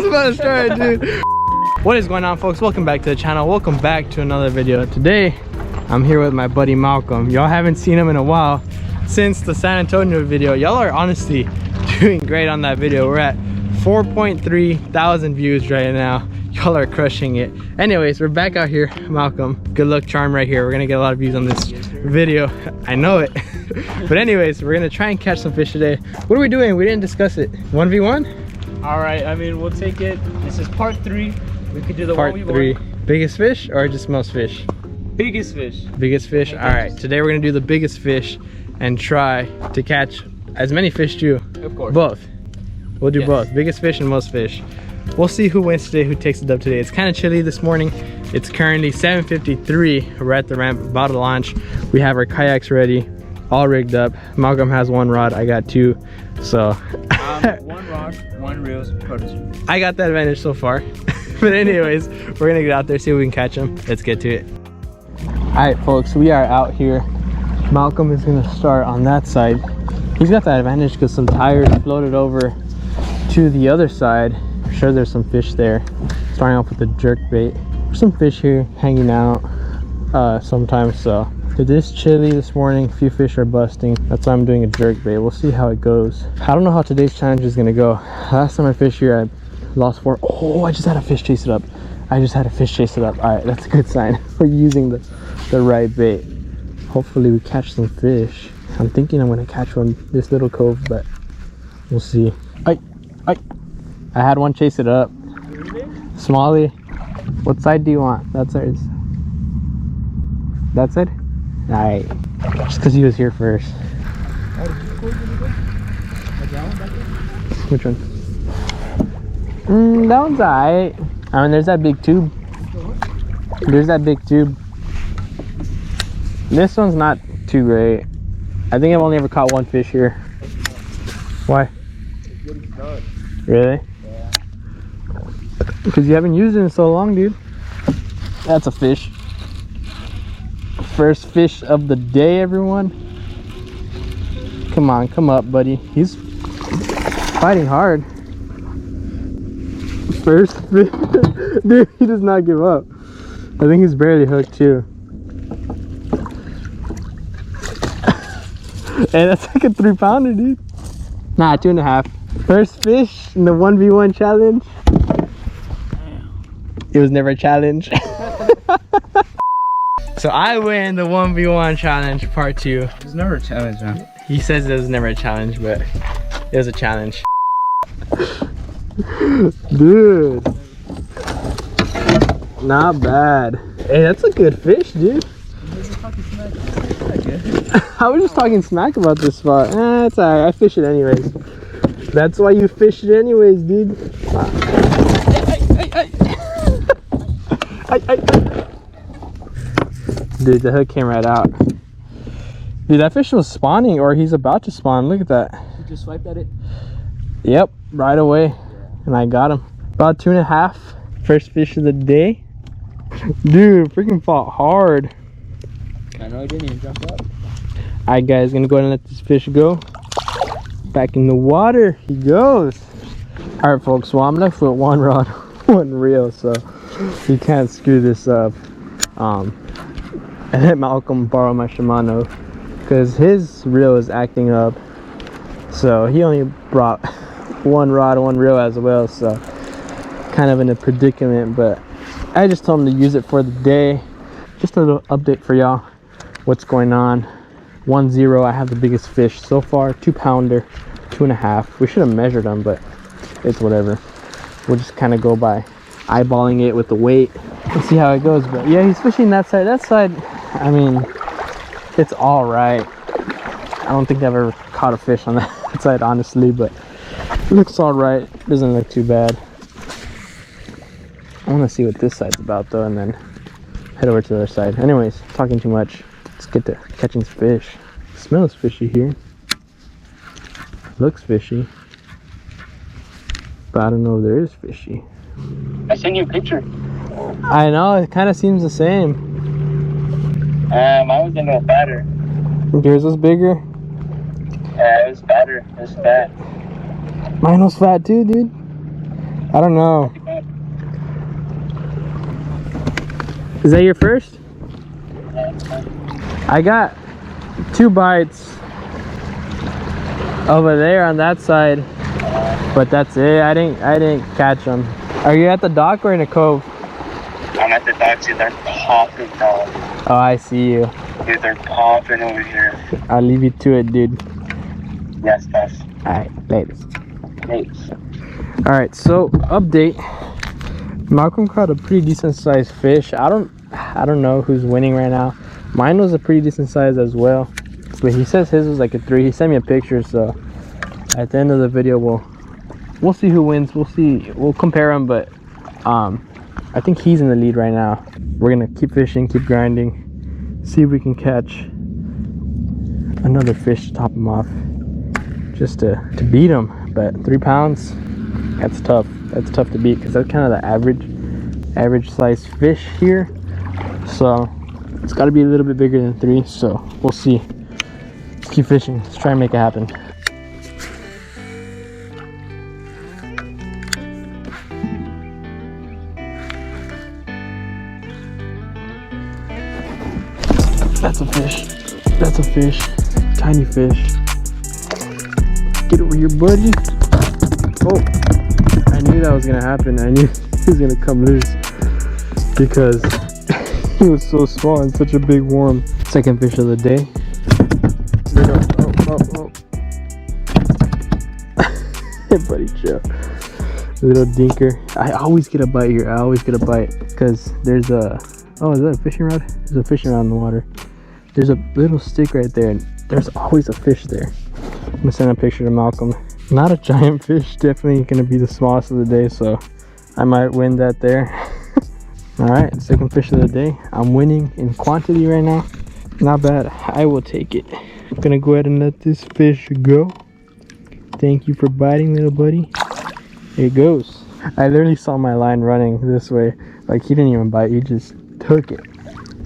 about to start, dude. What is going on, folks? Welcome back to the channel. Welcome back to another video. Today, I'm here with my buddy Malcolm. Y'all haven't seen him in a while since the San Antonio video. Y'all are honestly doing great on that video. We're at 4.3 thousand views right now. Y'all are crushing it. Anyways, we're back out here. Malcolm, good luck charm right here. We're gonna get a lot of views on this video. I know it. But anyways, we're gonna try and catch some fish today. What are we doing? We didn't discuss it. 1v1? All right, I mean, we'll take it. This is part 3. We could do the part 1v1. 3. Biggest fish or just most fish? Biggest fish. Biggest fish. All right, today we're gonna do the biggest fish and try to catch as many fish too. Of course. Both. We'll do both. Biggest fish and most fish. We'll see who wins today, who takes the dub today. It's kind of chilly this morning. It's currently 7:53. We're at the ramp, about to launch. We have our kayaks ready, all rigged up. Malcolm has 1 rod, I got 2. So 1 rod, 1 reels, I got that advantage so far. But anyways, we're gonna get out there, see if we can catch them. Let's get to it. All right, folks, we are out here. Malcolm is gonna start on that side. He's got that advantage because some tires floated over to the other side. I'm sure there's some fish there. Starting off with the jerk bait. There's some fish here hanging out sometimes. So it is chilly this morning. A few fish are busting. That's why I'm doing a jerk bait. We'll see how it goes. I don't know how today's challenge is gonna go. Last time I fished here, I lost 4. Oh, I just had a fish chase it up. I just had a fish chase it up. All right, that's a good sign. We're using the right bait. Hopefully we catch some fish. I'm thinking I'm gonna catch one this little cove, but we'll see. I had one chase it up. Smalley. What side do you want? That side. That side? Alright. Just because he was here first. Which one? That one's alright. I mean, there's that big tube. There's that big tube. This one's not too great. I think I've only ever caught 1 fish here. Why? Really? Yeah. Because you haven't used it in so long, dude. That's a fish. First fish of the day, everyone. Come on, come up, buddy. He's fighting hard. First fish. Dude, he does not give up. I think he's barely hooked too. Hey, that's like a 3-pounder, dude. Nah, 2.5. First fish in the 1v1 challenge. It was never a challenge. So I win the 1v1 challenge part 2. It was never a challenge, huh? He says it was never a challenge, but it was a challenge. Dude. Not bad. Hey, that's a good fish, dude. I was just talking smack about this spot. It's alright, I fish it anyways. That's why you fish it anyways, dude. Dude, the hook came right out. Dude, that fish was spawning, or he's about to spawn. Look at that. You just swiped at it? Yep, right away. Yeah. And I got him. About 2.5. First fish of the day. Dude, freaking fought hard. I know he didn't even jump up. Alright guys, gonna go ahead and let this fish go. Back in the water he goes. Alright folks, well I'm left with 1 rod, 1 reel, so you can't screw this up. And let Malcolm borrow my Shimano because his reel is acting up. So he only brought 1 rod, 1 reel as well, so kind of in a predicament, but I just told him to use it for the day. Just a little update for y'all. What's going on? 1-0. I have the biggest fish so far. 2-pounder, 2.5. We should have measured them, but it's whatever. We'll just kind of go by eyeballing it with the weight and see how it goes. But yeah, he's fishing that side. That side, I mean, it's all right. I don't think I've ever caught a fish on that side, honestly, but it looks all right. Doesn't look too bad. I want to see what this side's about though, and then head over to the other side. Anyways, talking too much. Let's get to catching some fish. Smells fishy here. Looks fishy. But I don't know if there is fishy. I sent you a picture. I know, it kind of seems the same. Mine was a little fatter. Yours was bigger? Yeah, it was fatter. It was fat. Mine was fat too, dude. I don't know. Is that your first? I got 2 bites over there on that side, but that's it. I didn't catch them. Are you at the dock or in a cove? I'm at the dock, dude. They're popping, dog. Oh, I see you. Dude, they're popping over here. I'll leave you to it, dude. Yes, yes. Alright, later. Thanks. Alright, so update. Malcolm caught a pretty decent sized fish. I don't know who's winning right now. Mine was a pretty decent size as well, but he says his was like a 3. He sent me a picture, so at the end of the video we'll see who wins. We'll compare them, but I think he's in the lead right now. We're gonna keep fishing, keep grinding, see if we can catch another fish to top him off, just to beat him. But 3 pounds, that's tough to beat, because that's kind of the average size fish here, so it's got to be a little bit bigger than 3. So we'll see. Let's keep fishing. Let's try and make it happen. That's a fish. That's a fish. Tiny fish. Get over here, buddy. Oh, I knew that was gonna happen. I knew he was gonna come loose because he was so small and such a big worm. Second fish of the day. Hey, buddy, chill. Little dinker. I always get a bite here. I always get a bite because there's a. Oh, is that a fishing rod? There's a fishing rod in the water. There's a little stick right there, and there's always a fish there. I'm gonna send a picture to Malcolm. Not a giant fish, definitely gonna be the smallest of the day, so I might win that there. All right, second fish of the day. I'm winning in quantity right now. Not bad. I will take it. I'm gonna go ahead and let this fish go. Thank you for biting, little buddy. Here it goes. I literally saw my line running this way. Like, he didn't even bite, he just took it.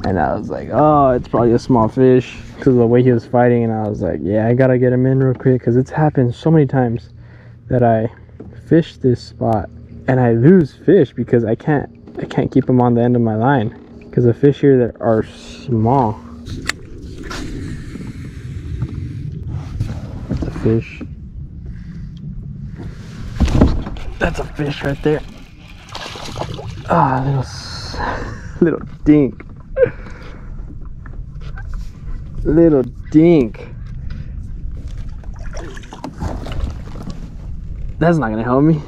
And I was like, oh, it's probably a small fish, because of the way he was fighting. And I was like, yeah, I gotta get him in real quick, because it's happened so many times that I fish this spot and I lose fish because I can't keep them on the end of my line, because the fish here that are small. That's a fish. That's a fish right there. Ah, little dink. Little dink. That's not gonna help me.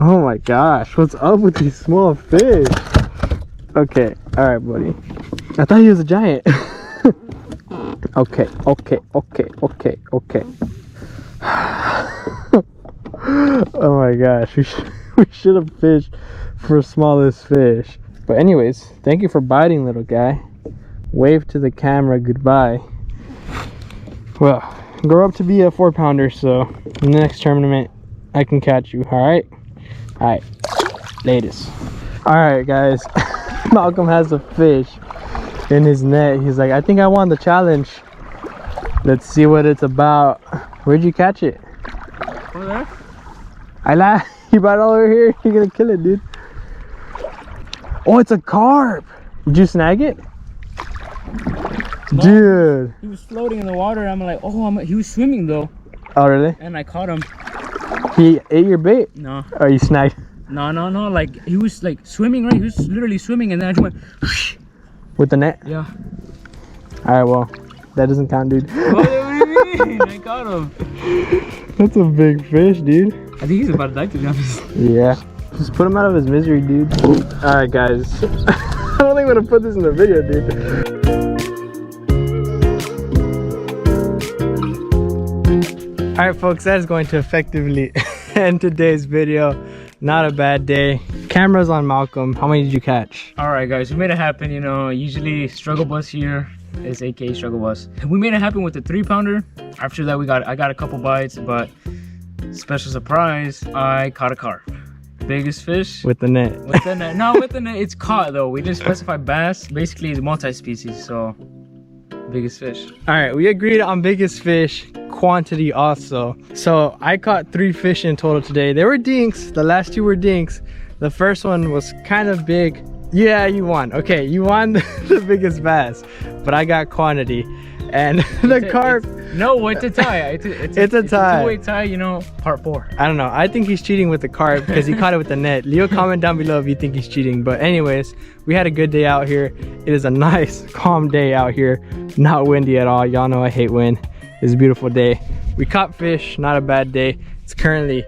Oh my gosh, what's up with these small fish? Okay, alright, buddy. I thought he was a giant. Okay. Oh my gosh, we should have fished for smallest fish. But anyways, thank you for biting, little guy. Wave to the camera goodbye. Well, grow up to be a 4-pounder, so in the next tournament I can catch you. Alright, latest. Alright guys, Malcolm has a fish in his net. He's like, I think I won the challenge. Let's see what it's about. Where'd you catch it? Over there. I lied. You brought it over here. You're gonna kill it, dude. Oh, it's a carp. Did you snag it? No, dude, he was floating in the water. I'm like, oh, he was swimming though. Oh really? And I caught him. He ate your bait? No. Or you snagged? No. Like, he was like swimming, right? He was literally swimming, and then I just went whoosh. With the net? Yeah. Alright, well, that doesn't count, dude. What do you mean? I caught him. That's a big fish, dude. I think he's about to die, to be honest. Yeah. Just put him out of his misery, dude. Alright, guys. I don't think I'm gonna put this in the video, dude. Alright folks, that is going to effectively end today's video. Not a bad day. Camera's on Malcolm. How many did you catch? Alright guys, we made it happen. You know, usually struggle bus here is aka struggle bus. We made it happen with the 3-pounder. After that I got a couple bites, but special surprise, I caught a carp. Biggest fish with the net. With the net. No, with the net. It's caught though. We didn't specify bass. Basically it's multi-species, so Biggest fish. All right, we agreed on biggest fish, quantity also. So I caught 3 fish in total today. They were dinks. The last 2 were dinks. The first one was kind of big. Yeah, you won. Okay, you won the biggest bass, but I got quantity. And the carp. No, it's a tie. It's a tie. Two-way tie, you know, part 4. I don't know. I think he's cheating with the carp because he caught it with the net. Leo, comment down below if you think he's cheating. But anyways, we had a good day out here. It is a nice, calm day out here. Not windy at all. Y'all know I hate wind. It's a beautiful day. We caught fish. Not a bad day. It's currently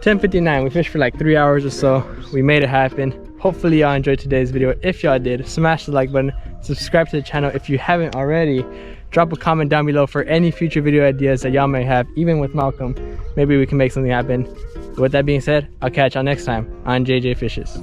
10:59. We fished for like 3 hours or so. We made it happen. Hopefully y'all enjoyed today's video. If y'all did, smash the like button. Subscribe to the channel if you haven't already. Drop a comment down below for any future video ideas that y'all may have, even with Malcolm. Maybe we can make something happen. With that being said, I'll catch y'all next time on JJ Fishes.